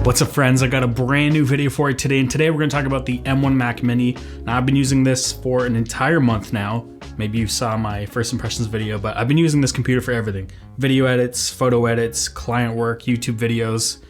What's up, friends? I got a brand new video for you today, and today we're going to talk about the M1 Mac Mini. Now, I've been using this for an entire month now. Maybe you saw my first impressions video, but I've been using this computer for everything. Video edits, photo edits, client work, YouTube videos,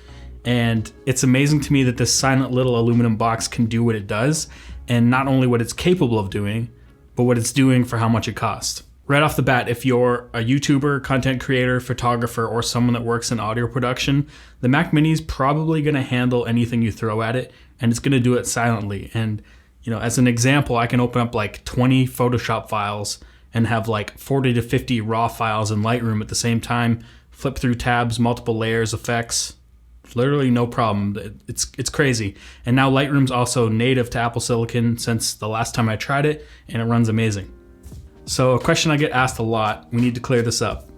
and it's amazing to me that this silent little aluminum box can do what it does, and not only what it's capable of doing, but what it's doing for how much it costs. Right off the bat, if you're a YouTuber, content creator, photographer, or someone that works in audio production, the Mac Mini is probably going to handle anything you throw at it, and it's going to do it silently. And as an example, I can open up like 20 Photoshop files and have like 40 to 50 raw files in Lightroom at the same time, flip through tabs, multiple layers, effects, literally no problem. It's crazy. And now Lightroom's also native to Apple Silicon since the last time I tried it, and it runs amazing. So a question I get asked a lot, we need to clear this up.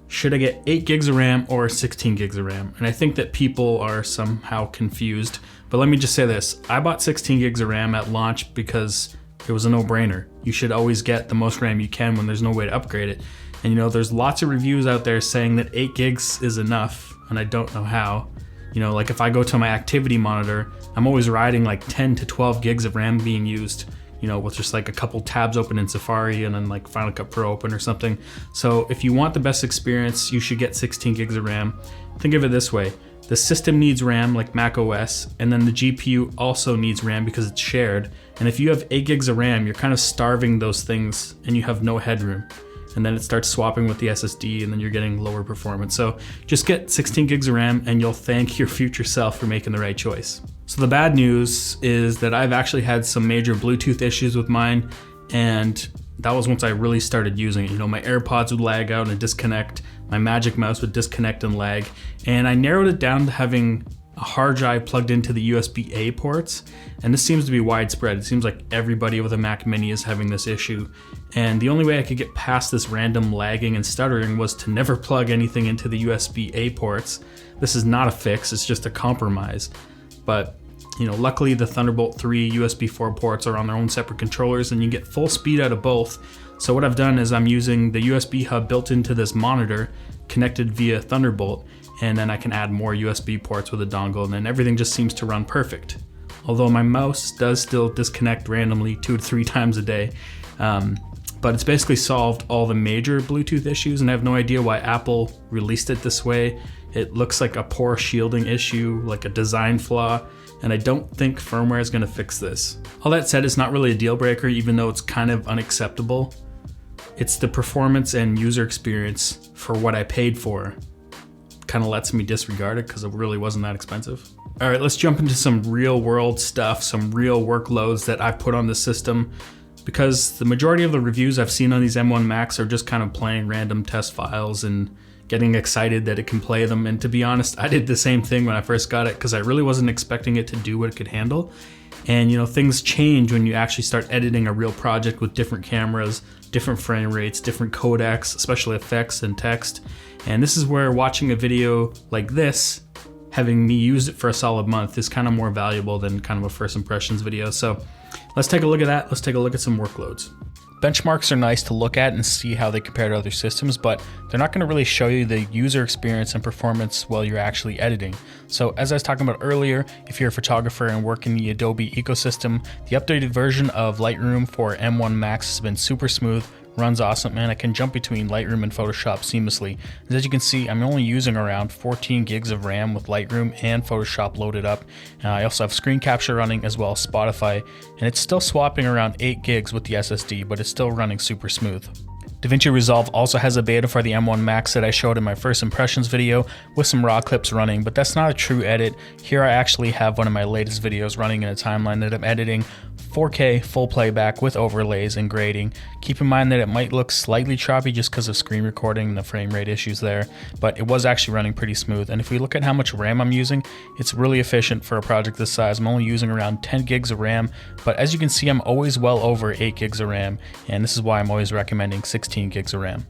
Should I get 8 gigs of RAM or 16 gigs of RAM? And I think that people are somehow confused, but let me just say this. I bought 16 gigs of RAM at launch because it was a no-brainer. You should always get the most RAM you can when there's no way to upgrade it. And there's lots of reviews out there saying that 8 gigs is enough, and I don't know how. Like if I go to my activity monitor, I'm always riding like 10 to 12 gigs of RAM being used, with just like a couple tabs open in Safari and then like Final Cut Pro open or something. So if you want the best experience, you should get 16 gigs of RAM. Think of it this way. The system needs RAM like Mac OS, and then the GPU also needs RAM because it's shared. And if you have 8 gigs of RAM, you're kind of starving those things and you have no headroom. And then it starts swapping with the SSD and then you're getting lower performance. So just get 16 gigs of RAM and you'll thank your future self for making the right choice. So the bad news is that I've actually had some major Bluetooth issues with mine, and that was once I really started using it. My AirPods would lag out and disconnect, my Magic Mouse would disconnect and lag, and I narrowed it down to having a hard drive plugged into the USB-A ports, and this seems to be widespread. It seems like everybody with a Mac Mini is having this issue, and the only way I could get past this random lagging and stuttering was to never plug anything into the USB-A ports. This is not a fix, it's just a compromise. But luckily the Thunderbolt 3 USB 4 ports are on their own separate controllers and you get full speed out of both. So what I've done is I'm using the USB hub built into this monitor connected via Thunderbolt, and then I can add more USB ports with a dongle, and then everything just seems to run perfect. Although my mouse does still disconnect randomly 2 to 3 times a day. But it's basically solved all the major Bluetooth issues, and I have no idea why Apple released it this way. It looks like a poor shielding issue, like a design flaw, and I don't think firmware is going to fix this. All that said, it's not really a deal breaker, even though it's kind of unacceptable. It's the performance and user experience for what I paid for. Kind of lets me disregard it because it really wasn't that expensive. All right, let's jump into some real world stuff, some real workloads that I've put on the system, because the majority of the reviews I've seen on these M1 Macs are just kind of playing random test files and getting excited that it can play them. And to be honest, I did the same thing when I first got it because I really wasn't expecting it to do what it could handle. And things change when you actually start editing a real project with different cameras, different frame rates, different codecs, especially effects and text. And this is where watching a video like this, having me use it for a solid month, is kind of more valuable than kind of a first impressions video. So let's take a look at that. Let's take a look at some workloads. Benchmarks are nice to look at and see how they compare to other systems, but they're not going to really show you the user experience and performance while you're actually editing. So as I was talking about earlier, if you're a photographer and work in the Adobe ecosystem, the updated version of Lightroom for M1 Max has been super smooth, runs awesome, and I can jump between Lightroom and Photoshop seamlessly. As you can see, I'm only using around 14 gigs of RAM with Lightroom and Photoshop loaded up. I also have screen capture running as well as Spotify, and it's still swapping around 8 gigs with the SSD, but it's still running super smooth. DaVinci Resolve also has a beta for the M1 Max that I showed in my first impressions video with some raw clips running, but that's not a true edit. Here I actually have one of my latest videos running in a timeline that I'm editing 4K full playback with overlays and grading. Keep in mind that it might look slightly choppy just because of screen recording and the frame rate issues there, but it was actually running pretty smooth. And if we look at how much RAM I'm using, it's really efficient for a project this size. I'm only using around 10 gigs of RAM, but as you can see, I'm always well over 8 gigs of RAM, and this is why I'm always recommending 16 gigs of RAM.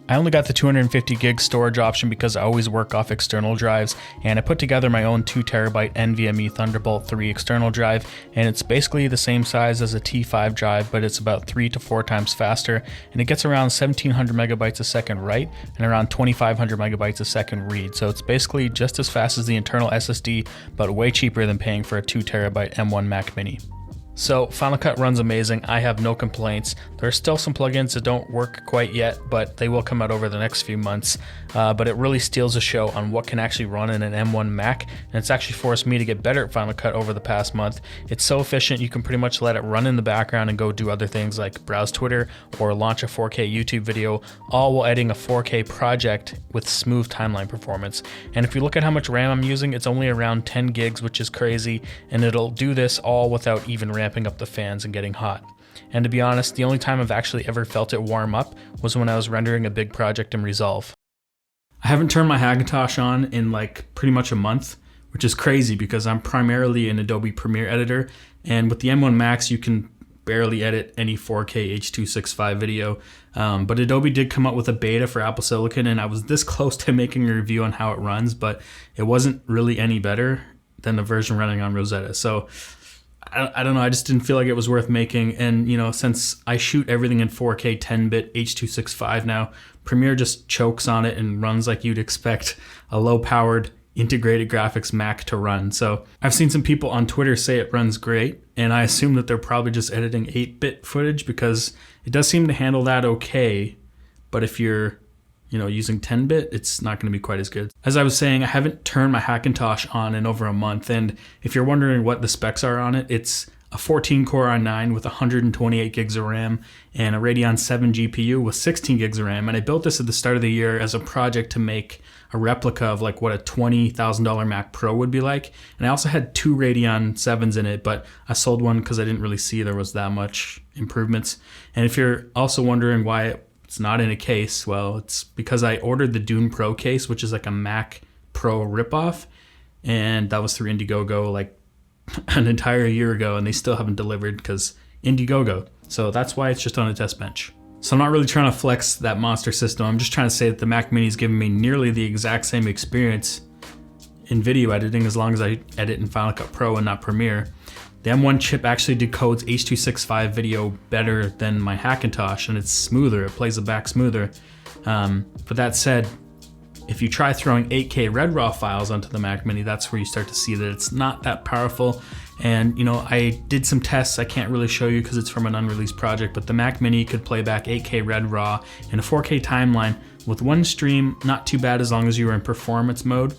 I only got the 250 gig storage option because I always work off external drives, and I put together my own 2TB NVMe Thunderbolt 3 external drive, and it's basically the same size as a T5 drive, but it's about 3 to 4 times faster, and it gets around 1700 megabytes a second write and around 2500 megabytes a second read. So it's basically just as fast as the internal SSD, but way cheaper than paying for a 2TB M1 Mac Mini. So Final Cut runs amazing. I have no complaints. There are still some plugins that don't work quite yet, but they will come out over the next few months. But it really steals the show on what can actually run in an M1 Mac, and it's actually forced me to get better at Final Cut over the past month. It's so efficient, you can pretty much let it run in the background and go do other things like browse Twitter or launch a 4K YouTube video, all while editing a 4K project with smooth timeline performance. And if you look at how much RAM I'm using, it's only around 10 gigs, which is crazy, and it'll do this all without even ramping up the fans and getting hot. And to be honest, the only time I've actually ever felt it warm up was when I was rendering a big project in Resolve. I haven't turned my Hackintosh on in like pretty much a month, which is crazy because I'm primarily an Adobe Premiere editor, and with the M1 Max you can barely edit any 4K H.265 video. But Adobe did come up with a beta for Apple Silicon, and I was this close to making a review on how it runs, but it wasn't really any better than the version running on Rosetta. So I don't know, I just didn't feel like it was worth making. And you know, since I shoot everything in 4K 10-bit H.265 now, Premiere just chokes on it and runs like you'd expect a low-powered integrated graphics Mac to run. So I've seen some people on Twitter say it runs great, and I assume that they're probably just editing 8-bit footage because it does seem to handle that okay. But if you're using 10-bit, it's not going to be quite as good. As I was saying, I haven't turned my Hackintosh on in over a month, and if you're wondering what the specs are on it, it's a 14-core i9 with 128 gigs of RAM and a Radeon 7 GPU with 16 gigs of RAM. And I built this at the start of the year as a project to make a replica of like what a $20,000 Mac Pro would be like. And I also had 2 Radeon 7s in it, but I sold one because I didn't really see there was that much improvements. And if you're also wondering why it's not in a case, well, it's because I ordered the Dune Pro case, which is like a Mac Pro ripoff, and that was through Indiegogo like an entire year ago, and they still haven't delivered because Indiegogo. So that's why it's just on a test bench. So I'm not really trying to flex that monster system. I'm just trying to say that the Mac Mini is giving me nearly the exact same experience in video editing as long as I edit in Final Cut Pro and not Premiere. The M1 chip actually decodes H.265 video better than my Hackintosh, and it's smoother. It plays it back smoother. But that said, if you try throwing 8K red raw files onto the Mac Mini, that's where you start to see that it's not that powerful. And I did some tests. I can't really show you because it's from an unreleased project, but the Mac Mini could play back 8K red raw in a 4K timeline with one stream. Not too bad as long as you were in performance mode.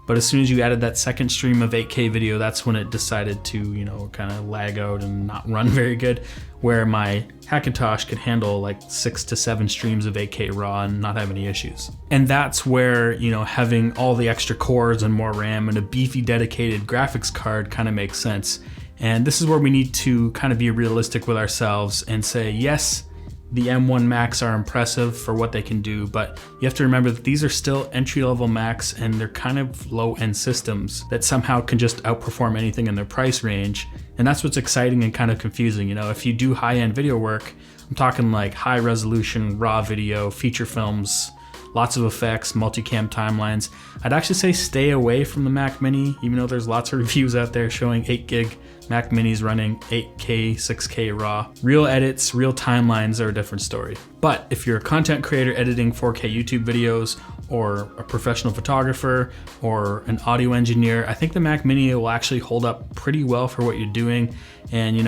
But as soon as you added that second stream of 8K video, that's when it decided to, kind of lag out and not run very good, where my Hackintosh could handle like 6 to 7 streams of 8K raw and not have any issues. And that's where, having all the extra cores and more RAM and a beefy dedicated graphics card kind of makes sense. And this is where we need to kind of be realistic with ourselves and say, yes, the M1 Macs are impressive for what they can do, but you have to remember that these are still entry-level Macs and they're kind of low-end systems that somehow can just outperform anything in their price range. And that's what's exciting and kind of confusing. If you do high-end video work, I'm talking like high-resolution, raw video, feature films, lots of effects, multicam timelines, I'd actually say stay away from the Mac Mini, even though there's lots of reviews out there showing 8 gig Mac Minis running 8K, 6K raw. Real edits, real timelines are a different story. But if you're a content creator editing 4K YouTube videos, or a professional photographer, or an audio engineer, I think the Mac Mini will actually hold up pretty well for what you're doing. And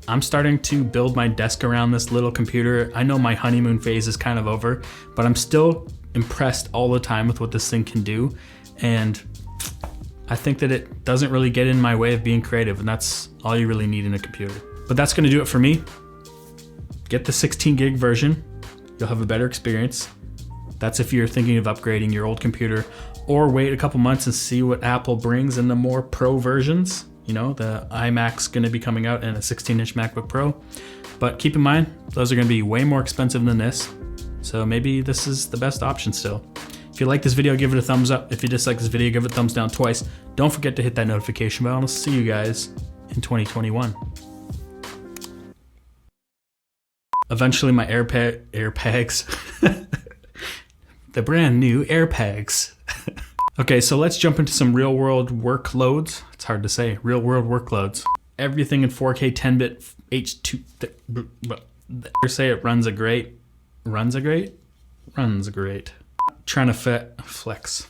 I'm starting to build my desk around this little computer. I know my honeymoon phase is kind of over, but I'm still impressed all the time with what this thing can do. And I think that it doesn't really get in my way of being creative, and that's all you really need in a computer. But that's gonna do it for me. Get the 16 gig version. You'll have a better experience. That's if you're thinking of upgrading your old computer, or wait a couple months and see what Apple brings in the more pro versions. The iMac's gonna be coming out in a 16-inch MacBook Pro. But keep in mind, those are gonna be way more expensive than this. So maybe this is the best option still. If you like this video, give it a thumbs up. If you dislike this video, give it a thumbs down twice. Don't forget to hit that notification bell, and I'll see you guys in 2021. Eventually my AirPags the brand new AirPags. Okay, so let's jump into some real world workloads. It's hard to say, real world workloads. Everything in 4K 10-bit H2. Say it runs a great. Runs a great? Runs great. Trying to flex.